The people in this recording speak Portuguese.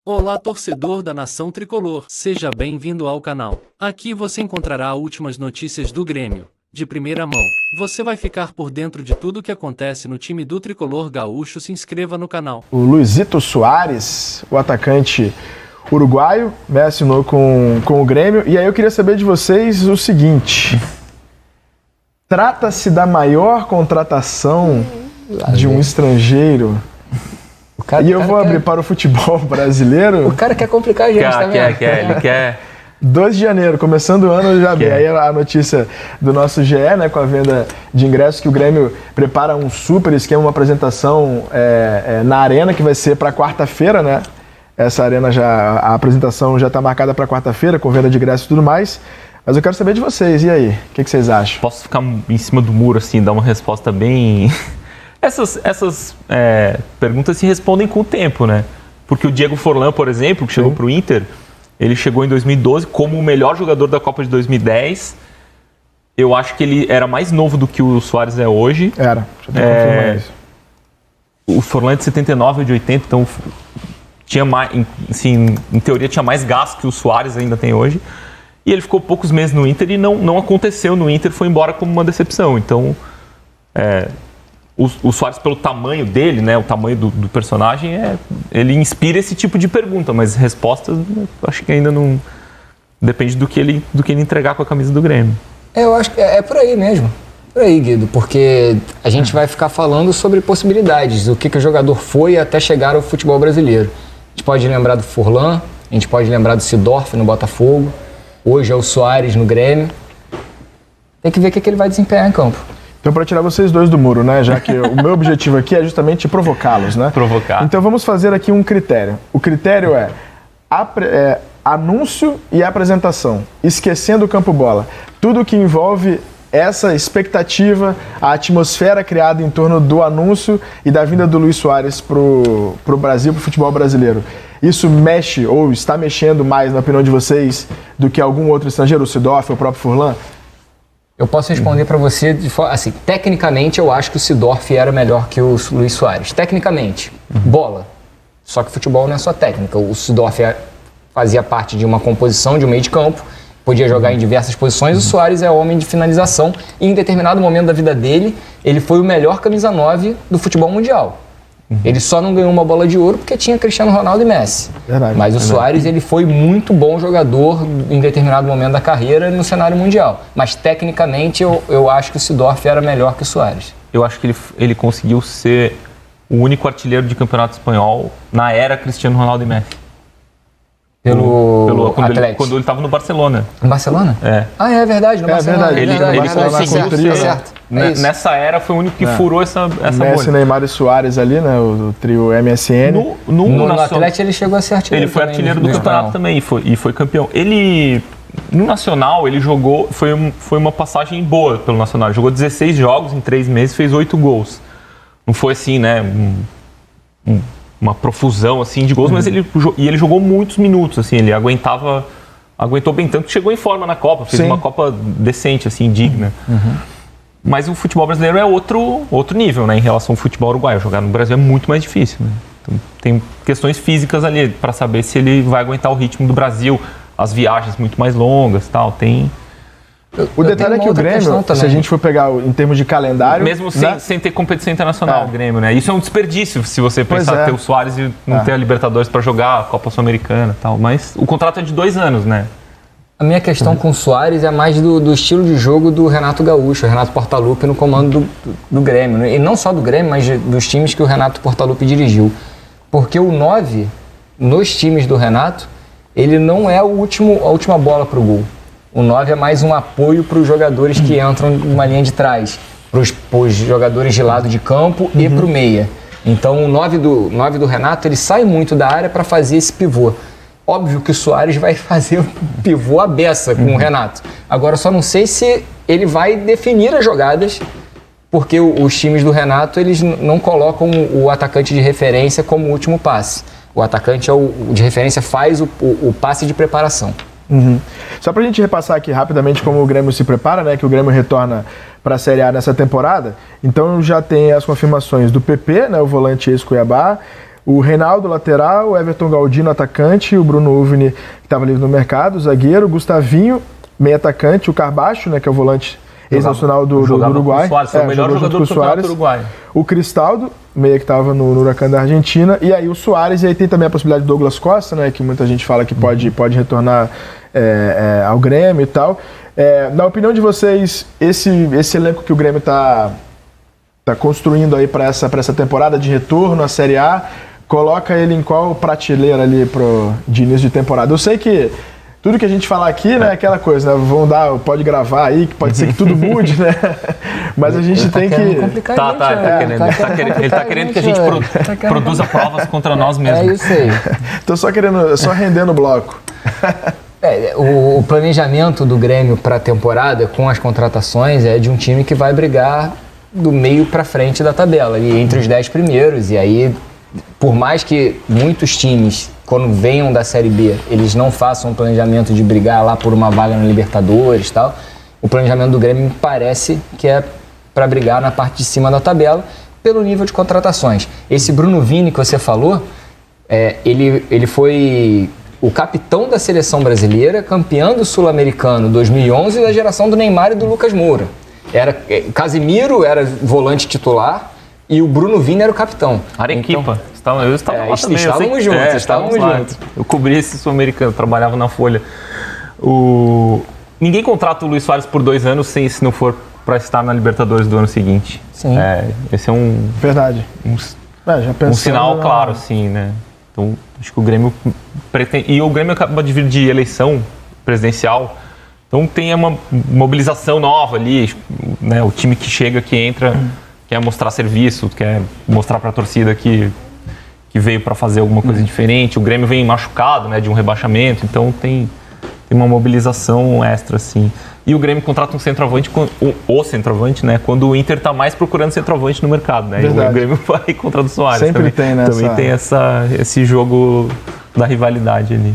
Olá, torcedor da Nação Tricolor, seja bem-vindo ao canal. Aqui você encontrará últimas notícias do Grêmio, de primeira mão. Você vai ficar por dentro de tudo o que acontece no time do Tricolor Gaúcho. Se inscreva no canal. O Luizito Soares, o atacante uruguaio, assinou com o Grêmio. E aí eu queria saber de vocês o seguinte: trata-se da maior contratação de um estrangeiro? E eu vou abrir para o futebol brasileiro. O cara quer complicar a gente, tá vendo? Ele quer. 2 de janeiro, começando o ano, já vi. Aí a notícia do nosso GE, né, com a venda de ingressos, que o Grêmio prepara um super esquema, uma apresentação na Arena, que vai ser para quarta-feira, né? Essa Arena a apresentação já está marcada para quarta-feira, com venda de ingressos e tudo mais. Mas eu quero saber de vocês, e aí? O que vocês acham? Posso ficar em cima do muro, assim, dar uma resposta bem... Essas perguntas se respondem com o tempo, né? Porque o Diego Forlan, por exemplo, que chegou para o Inter, ele chegou em 2012 como o melhor jogador da Copa de 2010. Eu acho que ele era mais novo do que o Soares é hoje. Era, deixa eu confirmar isso. O Forlan é de 79 ou de 80, então tinha mais, assim, em teoria tinha mais gasto que o Soares ainda tem hoje. E ele ficou poucos meses no Inter e não aconteceu no Inter, foi embora como uma decepção. Então, o Soares, pelo tamanho dele, né, o tamanho do personagem, ele inspira esse tipo de pergunta, mas respostas, acho que ainda não... Depende do que ele entregar com a camisa do Grêmio. Eu acho que é por aí mesmo. Por aí, Guido, porque a gente vai ficar falando sobre possibilidades, o que o jogador foi até chegar ao futebol brasileiro. A gente pode lembrar do Forlan, a gente pode lembrar do Seedorf no Botafogo, hoje é o Soares no Grêmio. Tem que ver o que ele vai desempenhar em campo. Então, para tirar vocês dois do muro, né? Já que o meu objetivo aqui é justamente provocá-los, né? Provocar. Então, vamos fazer aqui um critério. O critério é anúncio e apresentação, esquecendo o campo-bola. Tudo que envolve essa expectativa, a atmosfera criada em torno do anúncio e da vinda do Luiz Soares pro Brasil, pro futebol brasileiro. Isso mexe ou está mexendo mais, na opinião de vocês, do que algum outro estrangeiro, o Seedorf, o próprio Forlan? Eu posso responder para você, assim, tecnicamente eu acho que o Seedorf era melhor que o Luiz Soares. Tecnicamente, bola. Só que futebol não é só técnica. O Seedorf fazia parte de uma composição de um meio de campo, podia jogar em diversas posições. O Soares é homem de finalização e em determinado momento da vida dele, ele foi o melhor camisa 9 do futebol mundial. Ele só não ganhou uma bola de ouro porque tinha Cristiano Ronaldo e Messi. Verdade, mas o Soares, ele foi muito bom jogador em determinado momento da carreira no cenário mundial. Mas tecnicamente eu acho que o Seedorf era melhor que o Soares. Eu acho que ele conseguiu ser o único artilheiro de campeonato espanhol na era Cristiano Ronaldo e Messi. Quando ele estava no Barcelona. No Barcelona? É. Ah, é verdade, no Barcelona. Ele conseguiu ser. Nessa era foi o único que furou essa Messi, bolha. Neymar e Soares ali, né? O trio MSN. No Atlético ele chegou a ser artilheiro. Ele foi artilheiro do campeonato também e foi campeão. Ele, no Nacional, ele jogou, foi uma passagem boa pelo Nacional. Ele jogou 16 jogos em 3 meses, fez 8 gols. Não foi assim, né? Uma profusão assim de gols, mas ele jogou muitos minutos, assim, ele aguentou bem, tanto que chegou em forma na Copa, fez uma Copa decente, assim, digna. Mas o futebol brasileiro é outro nível, né, em relação ao futebol uruguaio. Jogar no Brasil é muito mais difícil, né? Então, tem questões físicas ali para saber se ele vai aguentar o ritmo do Brasil, as viagens muito mais longas, tal, tem... O detalhe é que o Grêmio, se a gente for pegar em termos de calendário... Mesmo sem ter competição internacional, o Grêmio, né? Isso é um desperdício, se você pensar ter o Soares e não ter a Libertadores para jogar, a Copa Sul-Americana e tal. Mas o contrato é de 2 anos, né? A minha questão com o Soares é mais do estilo de jogo do Renato Gaúcho, o Renato Portaluppi no comando do Grêmio. Né? E não só do Grêmio, mas dos times que o Renato Portaluppi dirigiu. Porque o 9, nos times do Renato, ele não é a última bola para o gol. O 9 é mais um apoio para os jogadores que entram numa linha de trás, para os jogadores de lado de campo e para o meia. Então o 9 do Renato, ele sai muito da área para fazer esse pivô. Óbvio que o Soares vai fazer o pivô à beça com o Renato. Agora, só não sei se ele vai definir as jogadas, porque os times do Renato, eles não colocam o atacante de referência como último passe. O atacante de referência faz o passe de preparação. Só pra gente repassar aqui rapidamente como o Grêmio se prepara, né? Que o Grêmio retorna para a Série A nessa temporada. Então já tem as confirmações do PP, né? O volante ex-Cuiabá, O Reinaldo, lateral, o Everton Galdino, atacante, o Bruno Uvni, que estava livre no mercado, zagueiro, o Gustavinho, meio atacante, o Carbacho, né, que é o volante ex-nacional do Uruguai. Foi o melhor jogador do campeonato uruguaio. O Cristaldo, meia que estava no Huracan da Argentina, e aí o Soares, e aí tem também a possibilidade do Douglas Costa, né, que muita gente fala que pode retornar ao Grêmio e tal. Na opinião de vocês, esse elenco que o Grêmio está construindo aí para essa temporada de retorno à Série A, coloca ele em qual prateleira ali de início de temporada? Eu sei que tudo que a gente falar aqui, né, é aquela coisa, né, pode gravar aí, que pode ser que tudo mude, né? Mas a gente tem que... Ele tá querendo que a gente produza provas contra nós mesmos. É isso aí. Tô só rendendo o bloco. O planejamento do Grêmio para a temporada, com as contratações, é de um time que vai brigar do meio para frente da tabela, ali, entre os 10 primeiros, e aí, por mais que muitos times, quando venham da Série B, eles não façam um planejamento de brigar lá por uma vaga na Libertadores e tal, o planejamento do Grêmio me parece que é para brigar na parte de cima da tabela, pelo nível de contratações. Esse Bruno Vini que você falou, ele foi o capitão da seleção brasileira, campeão do Sul-Americano 2011 da geração do Neymar e do Lucas Moura. Casimiro era volante titular e o Bruno Vini era o capitão. Arequipa. Então, eu estava lá também. Estávamos juntos. Eu cobri esse Sul-Americano, trabalhava na Folha. Ninguém contrata o Luis Soares por 2 anos se não for para estar na Libertadores do ano seguinte. Sim. Esse é um... Verdade. Um sinal claro, assim, né? Então, acho que o Grêmio pretende... E o Grêmio acaba de vir de eleição presidencial. Então tem uma mobilização nova ali, né? O time que chega, que entra, quer mostrar serviço, quer mostrar para a torcida que veio para fazer alguma coisa diferente. O Grêmio vem machucado, né, de um rebaixamento, então tem uma mobilização extra, assim. E o Grêmio contrata um centroavante, o centroavante, né, quando o Inter está mais procurando centroavante no mercado, né? Verdade. E o Grêmio vai contra o Soares. Sempre também tem esse jogo da rivalidade ali.